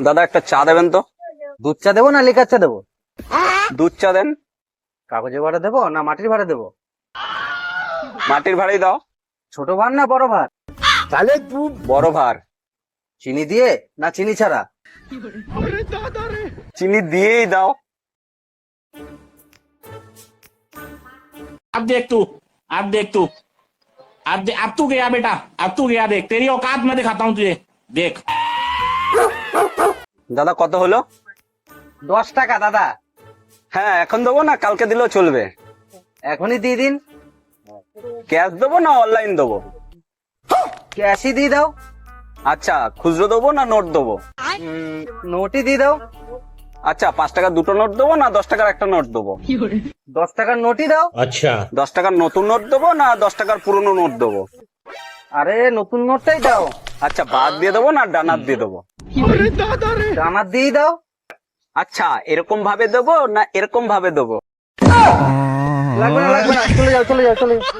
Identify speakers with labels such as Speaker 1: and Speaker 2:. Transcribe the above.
Speaker 1: দাদা একটা চা দেবেন তো।
Speaker 2: দুধ চা দেবো না লিকার চা দেবো?
Speaker 1: দুধ চা দেন।
Speaker 2: কাগজে ভাড়া দেবো না মাটির ভাড়া দেবো?
Speaker 1: মাটির ভাড়াই দাও।
Speaker 2: ছোট ভার না বড় ভার?
Speaker 1: বড় ভার।
Speaker 2: চিনি দিয়ে না চিনি ছাড়া?
Speaker 1: চিনি দিয়েই দাও।
Speaker 3: अब देख तू अब देख तू अब तू गया बेटा, अब तू गया। देख तेरी औकात मैं दिखाता हूँ तुझे, देख।
Speaker 1: দাদা কত হলো?
Speaker 2: 10 টাকা দাদা।
Speaker 1: হ্যাঁ এখন দেবো না কালকে দিলেও চলবে?
Speaker 2: এখনই দিয়ে দিন।
Speaker 1: ক্যাশ দেবো না অনলাইন দেবো?
Speaker 2: ক্যাশই দিয়ে দাও।
Speaker 1: আচ্ছা খুচরো দেবো না নোট দেবো?
Speaker 2: নোটই দিয়ে দাও।
Speaker 1: আচ্ছা 5 টাকার দুটো নোট দেবো না 10 টাকার একটা নোট দেবো?
Speaker 2: 10 টাকার নোটই দাও।
Speaker 1: 10 টাকার নতুন নোট দেবো না 10 টাকার পুরনো নোট দেবো?
Speaker 2: আরে নতুন নোটটাই দাও।
Speaker 1: আচ্ছা বাদ দিয়ে দেবো না ডানাত দিয়ে দেবো?
Speaker 2: ডানার দিয়ে দাও।
Speaker 1: আচ্ছা এরকম ভাবে দেবো না এরকম ভাবে দেবো?
Speaker 2: লাগবে না চলে যাও চলে যাও চলে যাও।